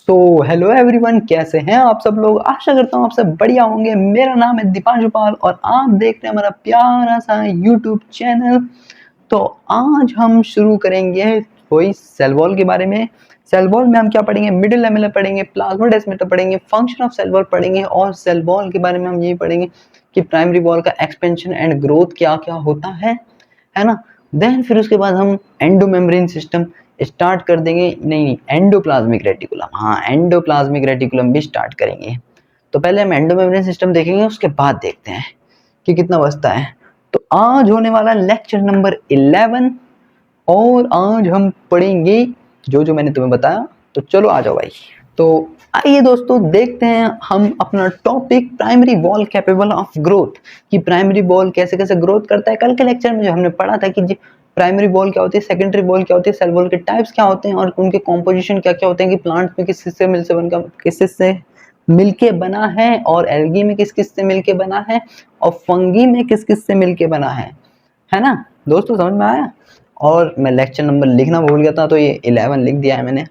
So hello everyone, कैसे हैं आप सब लोग। आशा करता हूँ आप सब बढ़िया होंगे। मेरा नाम है दीपांशु पाल और आप देख रहे हैं हमारा प्यारा सा यूट्यूब चैनल। तो आज हम शुरू करेंगे वही सेल वॉल के बारे में। सेल वॉल में हम क्या पढ़ेंगे, मिडिल लैमेला पढ़ेंगे, प्लाज्मोडेस्माटा पढ़ेंगे, फंक्शन ऑफ सेल वॉल पढ़ेंगे और सेल वॉल के बारे में हम यही पढ़ेंगे कि प्राइमरी वॉल का एक्सपेंशन एंड ग्रोथ क्या क्या होता है ना। देन फिर उसके बाद हम एंडोमेम्ब्रेन सिस्टम स्टार्ट कर देंगे। नहीं, एंडोप्लाज्मिक रेटिकुलम, हाँ एंडोप्लाज्मिक रेटिकुलम भी स्टार्ट करेंगे। तो पहले हम एंडोमेम्ब्रेन सिस्टम देखेंगे, उसके बाद देखते हैं कि कितना बचता है। तो आज होने वाला लेक्चर नंबर 11 और आज हम पढ़ेंगे जो जो मैंने तुम्हें बताया। तो चलो आ जाओ भाई। तो आइए दोस्तों देखते हैं हम अपना topic primary wall capable of growth कि प्राइमरी वॉल कैसे कैसे ग्रोथ करता है। कल के लेक्चर में जो हमने पढ़ा था कि प्राइमरी वॉल क्या होती है, सेकेंडरी वॉल क्या होती है, सेल वॉल के टाइप्स क्या होते हैं और उनके कॉम्पोजिशन क्या क्या होते हैं कि प्लांट में किस किस से मिलके बना है और एल्गी में किस किस से मिलके बना है और फंगी में किस किस से मिलके बना है ना दोस्तों, समझ में आया। और मैं लेक्चर नंबर लिखना भूल गया था तो ये 11 लिख दिया है मैंने,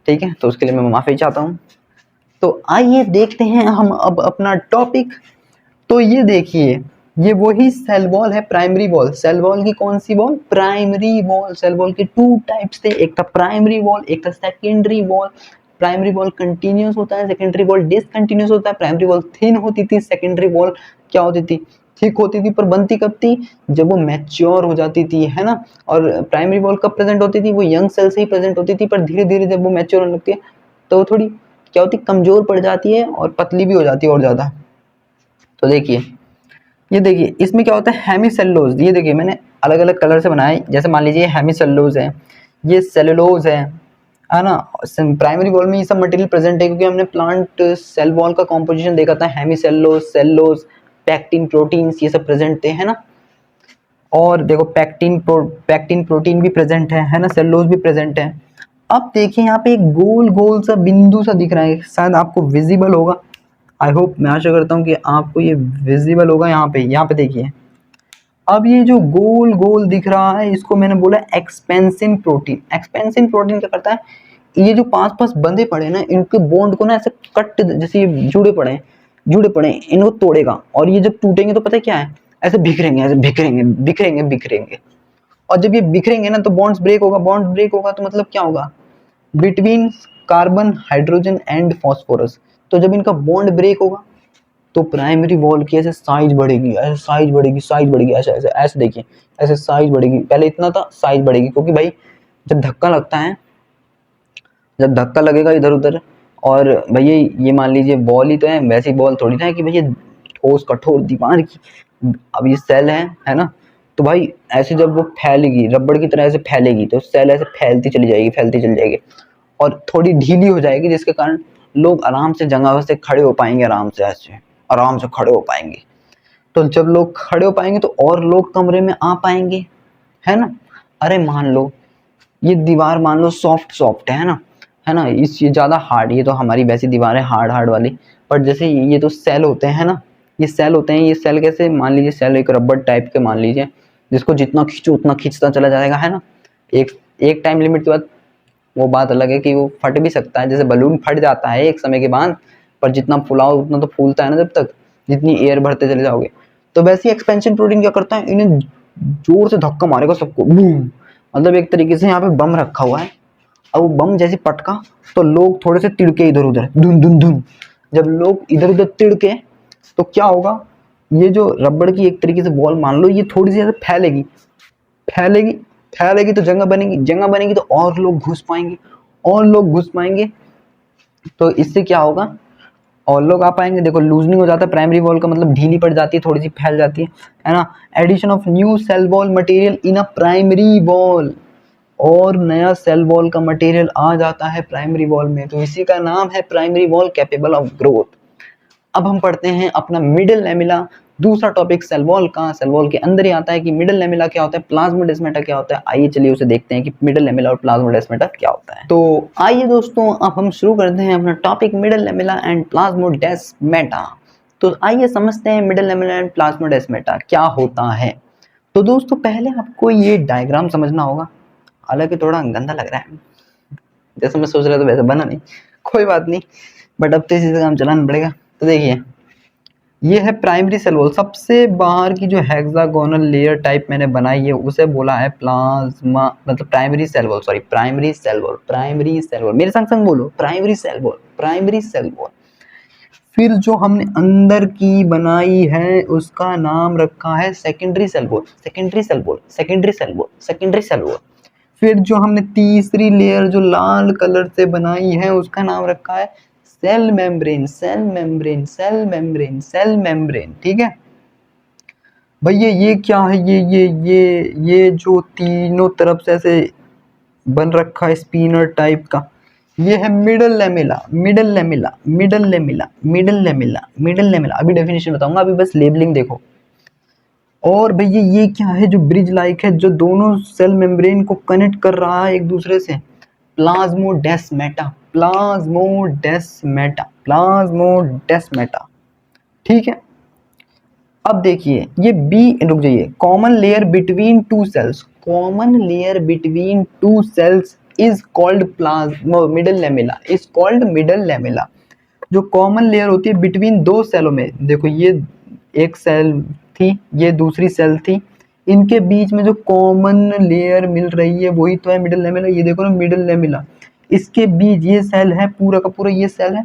ठीक है, तो उसके लिए मैं माफी चाहता हूँ। तो आइए देखते हैं हम अब अपना टॉपिक। तो ये देखिए, ये वही सेल वॉल है, प्राइमरी वॉल। सेल वॉल की कौन सी wall, primary wall. Cell wall के टू टाइप्स थे, एक था प्राइमरी वॉल, एक था secondary wall. Primary wall continuous होता है, सेकेंडरी वॉल डिसकंटिन्यूस होता है। प्राइमरी वॉल थिन होती थी, सेकेंडरी वॉल क्या होती थी, थिक होती थी। पर बनती कब थी, जब वो मैच्योर हो जाती थी, है ना। और प्राइमरी वॉल कब प्रेजेंट होती थी, वो यंग सेल से ही प्रेजेंट होती थी, पर धीरे धीरे जब वो मैच्योर होने लगती है तो वो थोड़ी क्या होती, कमजोर पड़ जाती है और पतली भी हो जाती है और ज्यादा। तो देखिए, ये देखिए इसमें क्या होता है, हेमीसेलुलोज। ये देखिए मैंने अलग अलग कलर से बनाया है। जैसे मान लीजिए हेमीसेलुलोज है, ये सेलुलोज है ना। प्राइमरी वॉल में ये सब मटेरियल प्रेजेंट है क्योंकि हमने प्लांट सेल वॉल का कॉम्पोजिशन देखा था। हेमीसेलुलोज, सेलुलोज, पैक्टिन प्रोटीन्स ये सब प्रेजेंट थे, है ना। और देखो पैक्टिन प्रोटीन भी प्रेजेंट है ना, सेलुलोज भी प्रेजेंट है। अब देखिए यहाँ पे एक गोल गोल सा बिंदु सा दिख रहा है, शायद आपको विजिबल होगा। आई होप, मैं आशा करता हूँ कि आपको ये विजिबल होगा। यहाँ पे देखिए, अब ये जो गोल गोल दिख रहा है इसको मैंने बोला एक्सपेंसिन प्रोटीन। एक्सपेंसिन प्रोटीन क्या करता है, ये जो पास पास बंधे पड़े ना इनके बॉन्ड को ना ऐसे कट, जैसे ये जुड़े पड़े इनको तोड़ेगा और ये जब टूटेंगे तो पता है क्या है, ऐसे बिखरेंगे, ऐसे बिखरेंगे। और जब ये बिखरेंगे ना तो बॉन्ड्स ब्रेक होगा। बॉन्ड ब्रेक होगा तो मतलब क्या होगा, between carbon, hydrogen and phosphorus. तो जब इनका बॉन्ड ब्रेक होगा तो प्राइमरी वॉल की ऐसे साइज बढ़ेगी, ऐसे साइज बढ़ेगी, ऐसे ऐसे ऐसे देखिए, ऐसे साइज बढ़ेगी। पहले इतना था, साइज बढ़ेगी क्योंकि भाई जब धक्का लगता है, जब धक्का लगेगा इधर उधर, और भैया ये मान लीजिए बॉल ही तो है, वैसी बॉल थोड़ी ना है कि भैया ठोस कठोर दीवार की। अब ये सेल है ना। तो भाई ऐसे जब वो फैलेगी, रबड़ की तरह ऐसे फैलेगी तो सेल ऐसे फैलती चली जाएगी और थोड़ी ढीली हो जाएगी, जिसके कारण लोग आराम से जगह से खड़े हो पाएंगे, आराम से खड़े हो पाएंगे। तो जब लोग खड़े हो पाएंगे तो और लोग कमरे में आ पाएंगे, है ना। अरे मान लो ये दीवार मान लो सॉफ्ट है ना, इस ये ज्यादा हार्ड, ये तो हमारी वैसी दीवार है हार्ड वाली। पर जैसे ये तो सेल होते हैं ना, ये सेल होते हैं। ये सेल कैसे, मान लीजिए सेल एक रबड़ टाइप के मान लीजिए, जिसको जितना खींचो उतना खींचता चला जाएगा, है ना। एक एक टाइम लिमिट के बाद वो बात अलग है कि वो फट भी सकता है, जैसे बलून फट जाता है एक समय के बाद, पर जितना फुलाओ उतना तो फूलता है ना, जब तक जितनी एयर भरते चले जाओगे। तो वैसे एक्सपेंशन प्रोटीन क्या करता है, इन्हें जोर से धक्का मारेगा सबको, बूम। मतलब एक तरीके से यहाँ पे बम रखा हुआ है। अब वो बम जैसे पटका तो लोग थोड़े से तिड़के इधर उधर, धुन धुन धुन। जब लोग इधर उधर तिड़के तो क्या होगा, ये जो रबड़ की एक तरीके से बॉल मान लो, ये थोड़ी सी ऐसे फैलेगी फैलेगी तो जगह बनेगी तो और लोग घुस पाएंगे। तो इससे क्या होगा, और लोग आ पाएंगे। देखो लूजनिंग हो जाता है प्राइमरी वॉल का, मतलब ढीली पड़ जाती है, थोड़ी सी फैल जाती है ना। Addition of new cell wall material in a primary wall, और नया सेल वॉल का मटेरियल आ जाता है प्राइमरी वॉल में, तो इसी का नाम है primary wall capable of growth. अब हम पढ़ते हैं अपना मिडिल लैमेला, दूसरा टॉपिक सेल वॉल का। सेल वॉल के अंदर ही आता है कि मिडिल लैमेला क्या होता है, प्लाज्मोडेस्माटा क्या होता है। आइए चलिए उसे देखते हैं कि मिडिल लैमेला और प्लाज्मोडेस्माटा क्या होता है। तो आइए दोस्तों अब हम शुरू करते हैं अपना topic middle lamella and plasmodesmata. तो आइए समझते हैं मिडिल लैमेला एंड प्लाज्मोडेस्माटा क्या होता है। तो दोस्तों पहले आपको ये डायग्राम समझना होगा, हालांकि थोड़ा गंदा लग रहा है, जैसे मैं सोच रहा था वैसे बना नहीं। कोई बात नहीं, बट अब तो इसी से काम चलाना पड़ेगा। तो देखिए ये है प्राइमरी सेल वॉल, सबसे बाहर की जो हेक्सागोनल लेयर टाइप मैंने बनाई है उसे बोला है प्लाज्मा, मतलब primary cell wall, sorry primary cell wall, primary cell wall, मेरे संग संग बोलो primary cell wall, primary cell wall. फिर जो हमने अंदर की बनाई है उसका नाम रखा है secondary cell wall, secondary cell wall, secondary cell wall, secondary cell wall. फिर जो हमने तीसरी लेयर जो लाल कलर से बनाई है उसका नाम रखा है cell membrane, cell membrane, cell membrane, cell membrane. ठीक है भैया, ये क्या है, ये जो तीनों तरफ से ऐसे बन रखा है स्पिनर टाइप का, ये है middle lamella, middle lamella, middle lamella, middle lamella, middle lamella. अभी डेफिनेशन बताऊंगा, अभी बस लेबलिंग देखो। और भैया ये क्या है जो ब्रिज लाइक है, जो दोनों सेल मेम्ब्रेन को कनेक्ट कर रहा है एक दूसरे से, प्लाज्मोडेस्मेटा, प्लाज्मोडेस्मेटा, प्लाज्मोडेस्मेटा। ठीक है अब देखिए ये बी, रुक जाइए, common layer between two cells, common layer between two cells is called plasmo, middle lamella is called middle lamella. जो कॉमन लेयर होती है बिटवीन दो सेलों में, देखो ये एक सेल थी, ये दूसरी सेल थी, इनके बीच में जो कॉमन लेयर मिल रही है वही तो है मिडल लेमिला। ये देखो ना मिडल लेमिला, इसके बीच ये सेल है, पूरा का पूरा ये सेल है,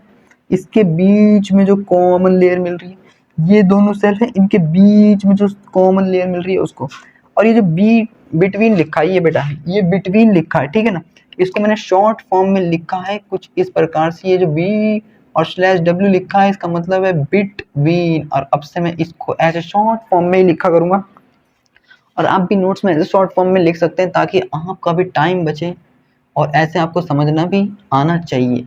इसके बीच में जो कॉमन लेयर मिल रही है, ये दोनों सेल है, इनके बीच में जो कॉमन लेयर मिल रही है उसको। और ये जो बी बिटवीन लिखा है ये बेटा, ये बिटवीन लिखा है, ठीक है ना, इसको मैंने शॉर्ट फॉर्म में लिखा है कुछ इस प्रकार से, ये जो बी और स्लैश डब्ल्यू लिखा है इसका मतलब है बिटवीन, और अब से मैं इसको ऐसे शॉर्ट फॉर्म में ही लिखा करूंगा, और आप भी नोट्स में ऐसे शॉर्ट फॉर्म में लिख सकते हैं ताकि आपका भी टाइम बचे और ऐसे आपको समझना भी आना चाहिए।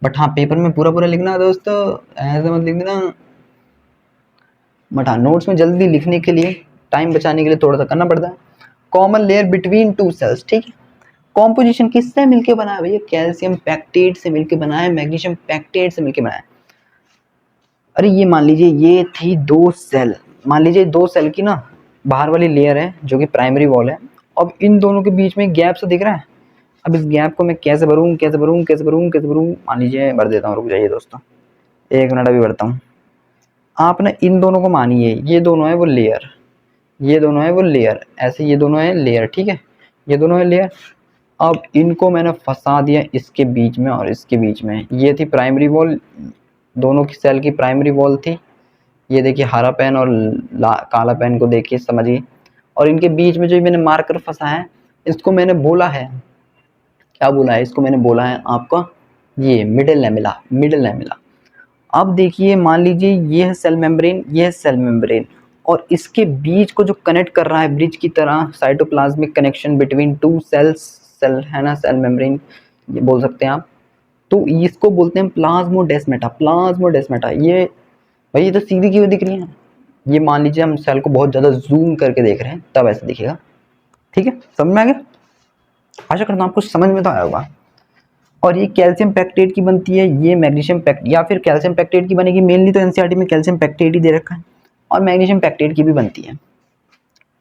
बट हाँ पेपर में पूरा पूरा लिखना है दोस्तों, ऐसे मत लिख देना। बट हाँ नोट्स में जल्दी लिखने के लिए, टाइम बचाने के लिए थोड़ा सा करना पड़ता है। Common layer between two cells, ठीक है। कॉम्पोजिशन किससे मिलके बना है भैया, कैल्शियम पैक्टेट से मिलके बना है, मैग्नीशियम पैक्टेट से मिलके बना है। अरे ये मान लीजिए ये थी दो सेल, मान लीजिए दो सेल की ना बाहर वाली लेयर है जो कि प्राइमरी वॉल है, अब इन दोनों के बीच में गैप से दिख रहा है। अब इस गैप को मैं कैसे भरूं, कैसे भरूं, कैसे भरूं, कैसे भरूं, मान लीजिए भर देता हूँ, रुक जाइए दोस्तों 1 मिनट अभी भरता हूँ। आप ना इन दोनों को मानिए, ये दोनों है वो लेयर, ये दोनों है वो लेयर, ऐसे ये दोनों है लेयर, ठीक है, ये दोनों है लेयर। अब इनको मैंने फंसा दिया इसके बीच में और इसके बीच में, ये थी प्राइमरी वॉल, दोनों की सेल की प्राइमरी वॉल थी। ये देखिए हरा पेन और काला पेन को देखिए समझिए, और इनके बीच में जो मैंने मार्कर फंसा है इसको मैंने बोला है, क्या बोला है इसको, मैंने बोला है आपका ये मिडिल लेमिला, मिडिल लेमिला। अब देखिए मान लीजिए ये है सेल मेम्ब्रेन, ये है सेल मेम्ब्रेन, और इसके बीच को जो कनेक्ट कर रहा है ब्रिज की तरह, cytoplasmic connection between two cells, cell है ना, सेल मेम्ब्रेन ये बोल सकते हैं आप। तो इसको बोलते हैं प्लाज्मोडेस्मेटा, प्लाज्मोडेस्मेटा। ये भाई ये तो सीधी क्यों दिख रही है, ये मान लीजिए हम सेल को बहुत ज़्यादा जूम करके देख रहे हैं तब ऐसे दिखेगा। ठीक है समझ में आ गया, आशा करता हूँ आपको समझ में तो आया होगा। और ये कैल्शियम पैक्टेट की बनती है, ये मैग्नीशियम पैक्ट या फिर कैल्शियम पैक्टेट की बनेगी, मेनली तो एनसीईआरटी में कैल्शियम पैक्टेट ही दे रखा है, और मैग्नीशियम पैक्टेट की भी बनती है।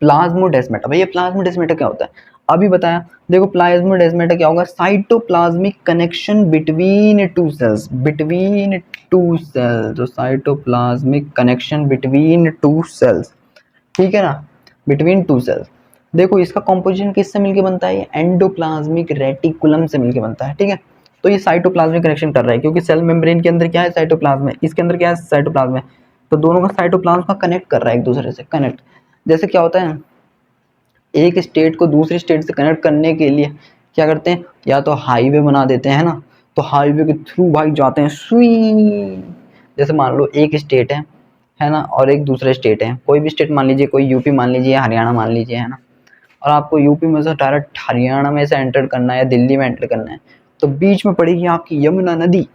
प्लाज्मोडेस्मेटा, भैया प्लाज्मोडेस्मेटा क्या होता है अभी बताया, देखो प्लाज्मोडेस्मेटा क्या होगा, cytoplasmic connection between two cells, between two cells, जो cytoplasmic connection between two cells, ठीक है ना, बिटवीन टू सेल्स। देखो इसका कॉम्पोजिशन किससे मिलके बनता है, एंडोप्लाज्मिक रेटिकुलम से मिलके बनता है, ठीक है। तो ये साइटोप्लाज्मिक कनेक्शन कर रहा है क्योंकि सेल मेम्ब्रेन के अंदर क्या है, साइटोप्लाज्म है, इसके अंदर क्या है, साइटोप्लाज्म है, तो दोनों का साइटोप्लाज्म का कनेक्ट कर रहा है एक दूसरे से, कनेक्ट। जैसे क्या होता है, एक स्टेट को दूसरी स्टेट से कनेक्ट करने के लिए क्या करते हैं, या तो हाईवे बना देते हैं ना, तो हाईवे के थ्रू भाई जाते हैं सुई। जैसे मान लो एक स्टेट है ना, और एक दूसरे स्टेट है, कोई भी स्टेट मान लीजिए, कोई यूपी मान लीजिए, हरियाणा मान लीजिए, है ना, और आपको यूपी में से डायरेक्ट हरियाणा में से एंटर करना है या दिल्ली में एंटर करना है, तो बीच में पड़ेगी आपकी यमुना नदी।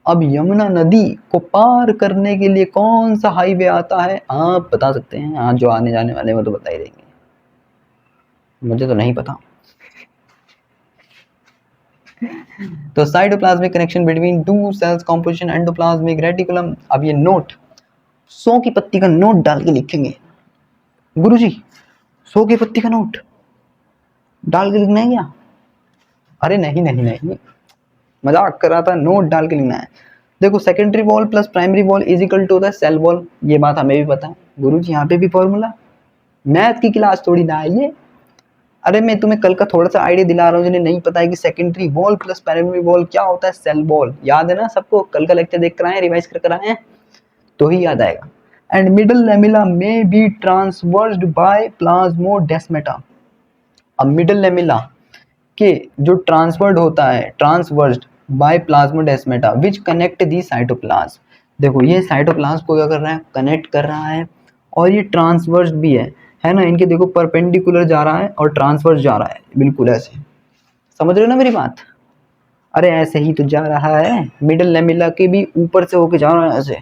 अब यमुना नदी को पार करने के लिए कौन सा हाईवे आता है, आप बता सकते हैं, आज जो आने जाने वाले वो तो बता ही देंगे, मुझे तो नहीं पता। तो cytoplasmic connection between two cells, composition endoplasmic reticulum. अब ये नोट 100 की पत्ती का नोट डाल के लिखेंगे, गुरुजी 100 की पत्ती का नोट डाल के लिखना है क्या, अरे नहीं नहीं नहीं, मजाक कर रहा था, नोट डाल के लिखना है। देखो secondary wall plus primary wall is equal to the cell wall, ये बात हमें भी पता है गुरुजी, यहाँ पे भी फॉर्मूला, मैथ की क्लास थोड़ी ना है ये। अरे मैं तुम्हें कल का थोड़ा सा आइडिया दिला रहा हूँ जिन्हें नहीं पता है कि secondary wall plus primary wall क्या होता है, सेल वॉल। याद है ना सबको, कल का लेक्चर देख कर आए, रिवाइज कर आए हैं तो ही याद आएगा। एंड मिडल लेमिला में बी ट्रांसवर्स्ड बाय प्लाज्मोडेस्माटा। अब मिडल लेमिला के जो ट्रांसवर्ड होता है, transversed by plasmodesmata which connect the cytoplasm. देखो ये साइटोप्लाज्म को क्या कर रहा है, कनेक्ट कर रहा है, और ये ट्रांसवर्स्ड भी है ना, इनके देखो परपेंडिकुलर जा रहा है और ट्रांसवर्स जा रहा है, बिल्कुल ऐसे। समझ रहे हो ना मेरी बात? अरे ऐसे ही तो जा रहा है, मिडल लेमिला के भी ऊपर से होके जा रहा है ऐसे।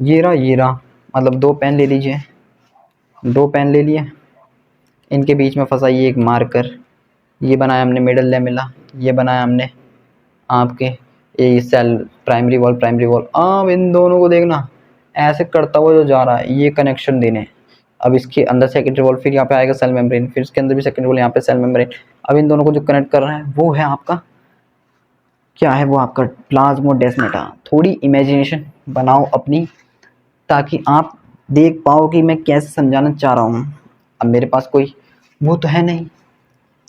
ये रहा, मतलब दो पेन ले लीजिए, दो पेन ले लिए, इनके बीच में फंसा ये एक मार्कर, ये बनाया हमने मिडल लेमिला, ये बनाया हमने आपके ये सेल प्राइमरी वॉल। अब इन दोनों को देखना ऐसे करता हुआ जो जा रहा है, ये कनेक्शन देने। अब इसके अंदर सेकेंडरी वॉल, फिर यहाँ पे आएगा सेल मेम्ब्रेन, फिर इसके अंदर भी सेकेंडरी वॉल, यहाँ पे सेल मेम्ब्रेन। अब इन दोनों को जो कनेक्ट कर रहा है वो है आपका क्या है, वो आपका प्लाज्मोडेस्माटा। थोड़ी इमेजिनेशन बनाओ अपनी, ताकि आप देख पाओ कि मैं कैसे समझाना चाह रहा हूँ। अब मेरे पास कोई वो तो है नहीं,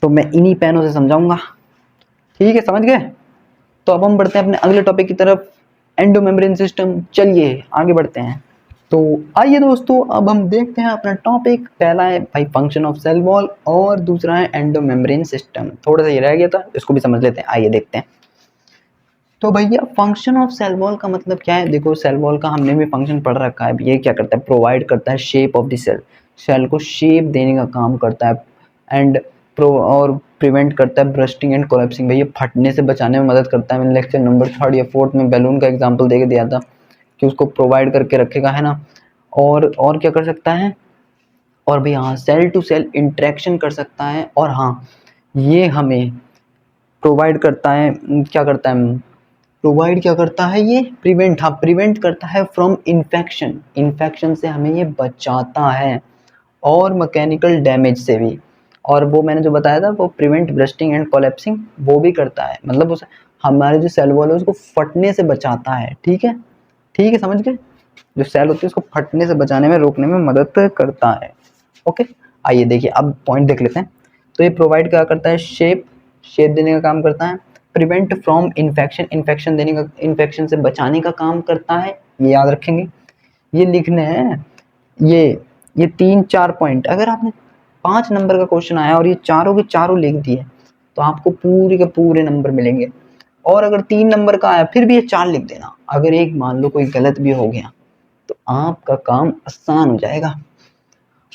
तो मैं इन्हीं पेनों से समझाऊंगा। ठीक है, समझ गए? तो अब हम बढ़ते हैं अपने अगले टॉपिक की तरफ, एंडोमेम्ब्रेन सिस्टम। चलिए आगे बढ़ते हैं। तो आइए दोस्तों, अब हम देखते हैं अपना टॉपिक। पहला है भाई फंक्शन ऑफ सेल वॉल, और दूसरा है एंडोमेम्ब्रेन सिस्टम। थोड़ा सा ये रह गया था, इसको भी समझ लेते हैं, आइए देखते हैं। तो भैया फंक्शन ऑफ सेल वॉल का मतलब क्या है? देखो सेल वॉल का हमने भी फंक्शन पढ़ रखा है। ये क्या करता है, प्रोवाइड करता है shape of the cell, cell को शेप देने का काम करता है, एंड और प्रिवेंट करता है ब्रस्टिंग एंड कोलैप्सिंग। भैया फटने से बचाने में मदद करता है। मैंने लेक्चर नंबर 3 या 4 में बैलून का एग्जांपल दे के दिया था कि उसको प्रोवाइड करके रखेगा, है ना। और क्या कर सकता है, और भी हाँ सेल टू सेल इंटरेक्शन कर सकता है। और हाँ ये हमें प्रोवाइड करता है, क्या करता है, प्रोवाइड क्या करता है ये, प्रिवेंट, हाँ प्रिवेंट करता है फ्रॉम इन्फेक्शन, इन्फेक्शन से हमें ये बचाता है, और मैकेनिकल डैमेज से भी। और वो मैंने जो बताया था वो प्रिवेंट ब्रस्टिंग एंड कोलैप्सिंग वो भी करता है, मतलब उसे हमारे जो सेल वॉल है उसको फटने से बचाता है। ठीक है, ठीक है, समझ गए? जो सेल होती है उसको फटने से बचाने में, रोकने में मदद करता है। ओके, आइए देखिए अब पॉइंट देख लेते हैं। तो ये प्रोवाइड क्या करता है, शेप, शेप देने का काम करता है। प्रिवेंट फ्रॉम इन्फेक्शन, इन्फेक्शन देने का, इन्फेक्शन से बचाने का काम करता है, ये याद रखेंगे, ये लिखने हैं। ये 3-4 पॉइंट, अगर आपने 5 नंबर का क्वेश्चन आया और ये चारों के चारों लिख दिए तो आपको पूरे के पूरे नंबर मिलेंगे। और अगर 3 नंबर का आया फिर भी ये 4 लिख देना। अगर एक मान लो कोई गलत भी हो गया तो आपका काम आसान हो जाएगा।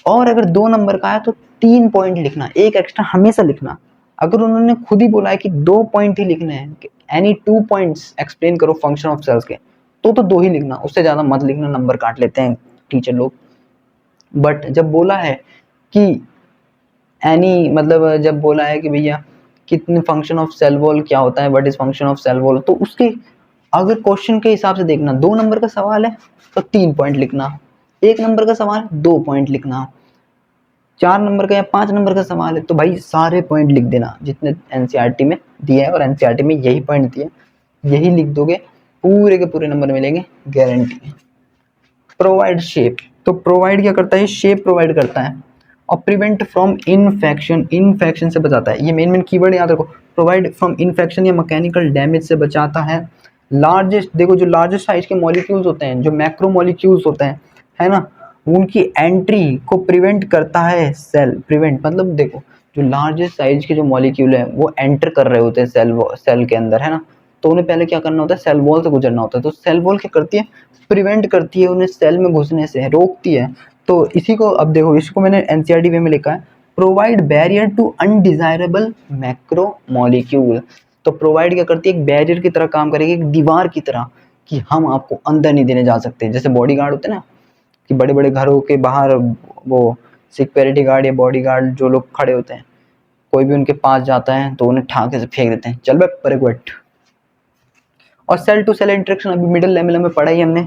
और अगर 2 नंबर का आया तो 3 पॉइंट लिखना, एक एक्स्ट्रा हमेशा लिखना। अगर उन्होंने खुद ही बोला है कि 2 पॉइंट ही लिखने हैं, एनी 2 पॉइंट्स एक्सप्लेन करो फंक्शन ऑफ सेल्स के, तो 2 ही लिखना, उससे ज्यादा मत लिखना, नंबर काट लेते हैं टीचर लोग। बट जब बोला है कि एनी, मतलब जब बोला है कि भैया कितने फंक्शन ऑफ सेल वॉल क्या होता है, what is function of cell wall, तो उसके अगर क्वेश्चन के हिसाब से देखना, 2 नंबर का सवाल है तो 3 पॉइंट लिखना, 1 नंबर का सवाल 2 पॉइंट लिखना, 4 नंबर का या 5 नंबर का सवाल है तो भाई सारे पॉइंट लिख देना जितने एनसीईआरटी में दिए है, और एनसीईआरटी में यही पॉइंट दिए, यही लिख दोगे, पूरे के पूरे नंबर मिलेंगे, गारंटी। प्रोवाइड शेप, तो प्रोवाइड क्या करता है, शेप प्रोवाइड करता है। और प्रिवेंट फ्रॉम इन्फेक्शन, इन्फेक्शन से बचाता है, ये मेन कीवर्ड याद रखो, प्रोवाइड फ्रॉम इन्फेक्शन या मैकेनिकल डैमेज से बचाता है। लार्जेस्ट, देखो जो लार्जेस्ट साइज के मॉलिक्यूल्स होते हैं, जो मैक्रो मॉलिक्यूल्स होते हैं, है ना, उनकी एंट्री को प्रिवेंट करता है सेल। प्रिवेंट मतलब देखो जो लार्जेस्ट साइज के जो मॉलिक्यूल है वो एंटर कर रहे होते हैं सेल के अंदर, है ना, तो उन्हें पहले क्या करना होता है, सेल वॉल से गुजरना होता है। तो सेल वॉल क्या करती है, प्रिवेंट करती है उन्हें सेल में घुसने से, रोकती है। तो इसी को अब देखो, इसको मैंने एनसीईआरटी वे में लिखा है, provide barrier to undesirable macro molecule. तो प्रोवाइड क्या करती है, एक बैरियर की तरह काम करेगी, एक दीवार की तरह, कि हम आपको अंदर नहीं देने जा सकते। जैसे बॉडी गार्ड होते हैं ना, कि बड़े बड़े घरों के बाहर वो सिक्योरिटी गार्ड या बॉडी गार्ड जो लोग खड़े होते हैं, कोई भी उनके पास जाता है तो उन्हें ठाके से फेंक देते हैं, चल बे परे को हट। और सेल टू सेल इंटरेक्शन अभी मिडिल लेवल में पढ़ा ही हमने,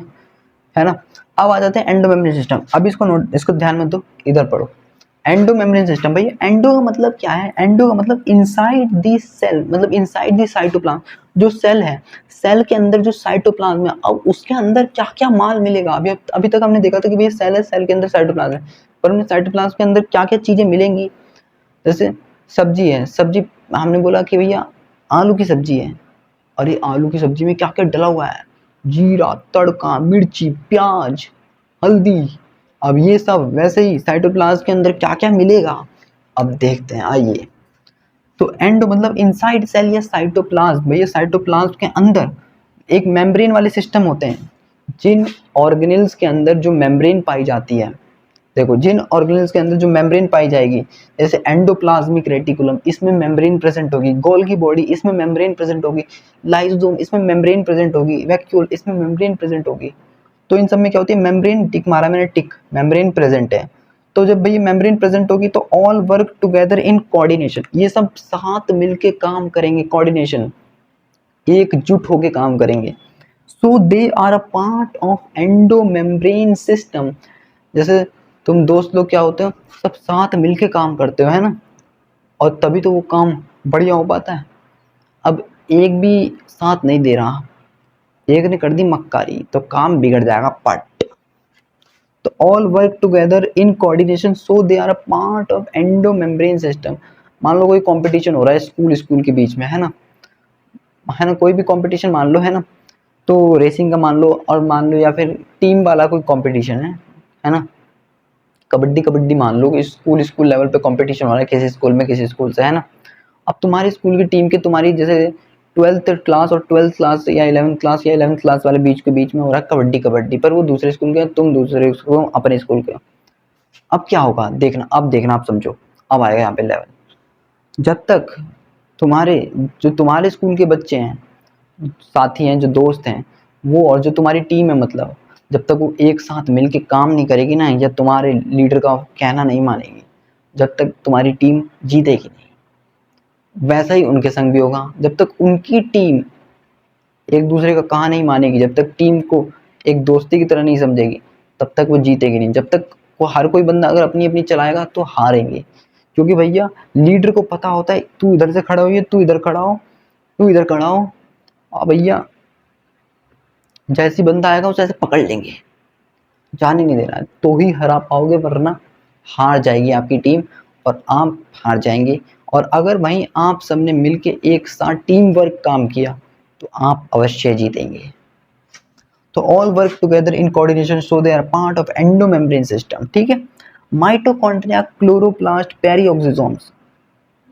है ना। अब आ जाते हैं एंडोमेम्ब्रेन सिस्टम। अब इसको ध्यान में दो, इधर पढ़ो। Endo membrane system. भाई एंडो का मतलब क्या है? एंडो का मतलब इनसाइड दी सेल, मतलब इनसाइड दी साइटोप्लाज्म। जो सेल है, सेल के अंदर जो साइटोप्लाज्म है, अब उसके अंदर क्या क्या माल मिलेगा। अभी तक हमने देखा था कि भाई सेल है, सेल के अंदर साइटोप्लाज्म है, पर हमने साइटोप्लाज्म के अंदर क्या क्या चीजें मिलेंगी। जैसे सब्जी है, सब्जी हमने बोला कि भैया आलू की सब्जी है, अरे आलू की सब्जी में क्या क्या डला हुआ है, जीरा, तड़का, मिर्ची, प्याज, हल्दी। अब ये सब वैसे ही साइटोप्लाज्म के अंदर क्या क्या मिलेगा, अब देखते हैं, आइए। तो एंडो मतलब इनसाइड सेल या साइटोप्लाज्म। भैया साइटोप्लाज्म के अंदर एक मेम्ब्रेन वाले सिस्टम होते हैं। जिन ऑर्गेनेल्स के अंदर जो मेम्ब्रेन पाई जाती है, देखो जिन ऑर्गेनेल्स के अंदर जो मेम्ब्रेन पाई जाएगी, जैसे एंडोप्लाज्मिक रेटिकुलम, इसमें मेम्ब्रेन प्रेजेंट होगी, गोल्गी बॉडी, इसमें मेम्ब्रेन प्रेजेंट होगी, लाइसोसोम, इसमें मेम्ब्रेन प्रेजेंट होगी, वैक्यूल, इसमें मेम्ब्रेन प्रेजेंट होगी। तो इन सब में क्या होती है, मेम्ब्रेन, टिक मारा मैंने, टिक, मेम्ब्रेन प्रेजेंट है। तो जब भाई मेम्ब्रेन प्रेजेंट होगी तो all work together in coordination, ये सब साथ मिलके काम करेंगे, कोऑर्डिनेशन, एकजुट होके काम करेंगे। So they are a part of endo membrane system. जैसे तुम दोस्त लोग क्या होते हो, सब साथ मिलके काम करते हो, है ना, और तभी तो वो काम बढ़िया हो पाता है। अब एक भी साथ नहीं दे रहा, एक ने कर दी मक्कारी, तो काम बिगड़ जाएगा पट। तो all work together in coordination so they are a part of endo membrane system. मान लो कोई कंपटीशन हो रहा है स्कूल स्कूल के बीच में, है ना, कोई भी कंपटीशन मान लो, है ना, तो रेसिंग का मान लो, और मान लो या फिर टीम वाला कोई कंपटीशन है ना, कबड्डी कबड्डी मान लो कि स्कूल स्कूल लेवल पे कंपटीशन हो रहा है किसी स्कूल में किसी स्कूल से, है ना। अब तुम्हारी स्कूल की टीम के, तुम्हारी जैसे 12th क्लास और 12th क्लास या 11th क्लास या 11th क्लास वाले बीच के बीच में हो रहा है कबड्डी कबड्डी, पर वो दूसरे स्कूल के, तुम दूसरे स्कूल, अपने स्कूल के। अब क्या होगा देखना, अब देखना, आप समझो, अब आएगा यहाँ पे लेवल। जब तक तुम्हारे, जो तुम्हारे स्कूल के बच्चे हैं, साथी हैं, जो दोस्त हैं, वो और जो तुम्हारी टीम है, मतलब जब तक वो एक साथ मिलके काम नहीं करेगी ना, या तुम्हारे लीडर का कहना नहीं मानेगी, जब तक तुम्हारी टीम जीतेगी नहीं। वैसा ही उनके संग भी होगा, जब तक उनकी टीम एक दूसरे का कहा नहीं मानेगी, जब तक टीम को एक दोस्ती की तरह नहीं समझेगी, तब तक वो जीतेगी नहीं। जब तक वो हर कोई बंदा अगर अपनी अपनी चलाएगा तो हारेंगे, क्योंकि भैया लीडर को पता होता है तू इधर से खड़ा हो, तू इधर खड़ा हो, तू इधर खड़ा हो, और भैया जैसी बंदा आएगा उसे ऐसे पकड़ लेंगे, जाने नहीं देना, तो ही हरा पाओगे, वरना हार जाएगी आपकी टीम और आप हार जाएंगे। और अगर वहीं आप सबने मिलके एक साथ टीम वर्क काम किया तो आप अवश्य जीतेंगे। तो all work together in coordination so they are part of endomembrane system, ठीक है। माइटोकॉन्ड्रिया, क्लोरोप्लास्ट, पेरिऑक्सिसोम्स,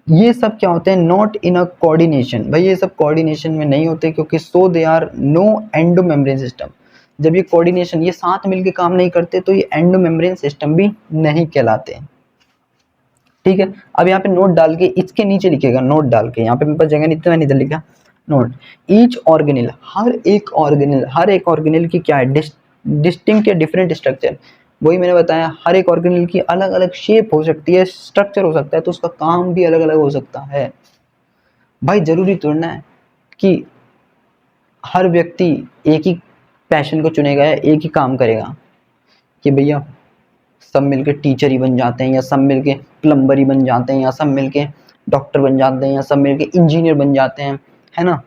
ये सब क्या होते हैं, नॉट इन अ कोऑर्डिनेशन। भाई ये सब कोऑर्डिनेशन में नहीं होते, क्योंकि so they are no endomembrane system. जब ये कोऑर्डिनेशन, ये साथ मिलके काम नहीं करते, तो ये एंडोमेम्ब्रेन सिस्टम भी नहीं कहलाते, ठीक है। अब यहाँ पे नोट डाल के इसके नीचे लिखेगा, नोट डाल के, यहाँ पे मेरे पास जगह नहीं थी, मैंने इधर लिखा नोट। ईच ऑर्गेनेल, हर एक ऑर्गेनेल की क्या है, डिस्टिंक्ट या डिफरेंट स्ट्रक्चर। वही मैंने बताया, हर एक ऑर्गेनेल की अलग अलग शेप हो सकती है, स्ट्रक्चर हो सकता है, तो उसका काम भी अलग अलग हो सकता है। भाई जरूरी थोड़ा है कि हर व्यक्ति एक ही पैशन को चुनेगा या एक ही काम करेगा, कि भैया सब मिलके टीचर ही बन जाते हैं, या सब मिलके प्लम्बर ही बन जाते हैं, या सब मिलके डॉक्टर बन जाते हैं, या सब मिलके इंजीनियर बन जाते हैं, है ना।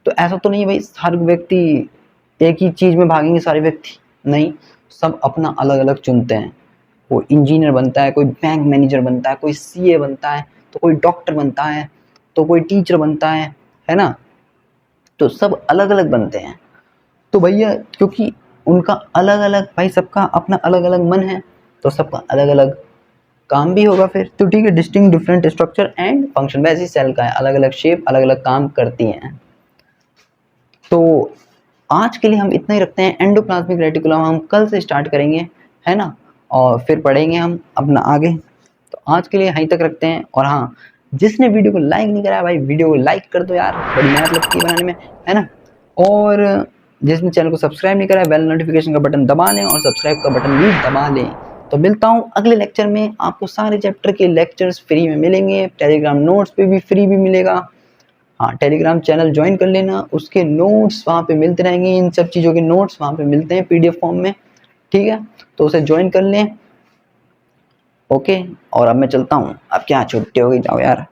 तो ऐसा तो नहीं है भाई हर व्यक्ति एक ही चीज में भागेंगे सारे व्यक्ति, नहीं, सब अपना अलग अलग चुनते हैं। कोई इंजीनियर बनता है, कोई बैंक मैनेजर बनता है, कोई सीए बनता है, तो कोई डॉक्टर बनता है, तो कोई टीचर बनता है ना। तो सब अलग अलग बनते हैं। तो भैया क्योंकि उनका अलग अलग, भाई सबका अपना अलग अलग मन है, तो सबका अलग अलग काम भी होगा फिर, तो ठीक है। Distinct different structure and function, वैसे ही सेल का है, अलग अलग शेप, अलग अलग काम करती हैं। तो आज के लिए हम इतना ही रखते हैं। एंडोप्लाज्मिक रेटिकुलम हम कल से स्टार्ट करेंगे, है ना, और फिर पढ़ेंगे हम अपना आगे। तो आज के लिए यहीं तक रखते हैं। और हाँ, जिसने वीडियो को लाइक नहीं करा भाई, वीडियो को लाइक कर दो यार, बड़ी मेहनत लगती है बनाने में, है ना। और जिसने चैनल को सब्सक्राइब नहीं करा है, बेल नोटिफिकेशन का बटन दबा लें और सब्सक्राइब का बटन भी दबा लें। तो मिलता हूँ अगले लेक्चर में, आपको सारे चैप्टर के लेक्चर्स फ्री में मिलेंगे, टेलीग्राम नोट्स पे भी फ्री भी मिलेगा। हाँ, टेलीग्राम चैनल ज्वाइन कर लेना, उसके नोट्स वहाँ पे मिलते रहेंगे, इन सब चीज़ों के नोट्स वहाँ पे मिलते हैं पीडीएफ फॉर्म में, ठीक है। तो उसे ज्वाइन कर लें। ओके, और अब मैं चलता हूँ। अब क्या छुट्टी हो गई, जाओ यार।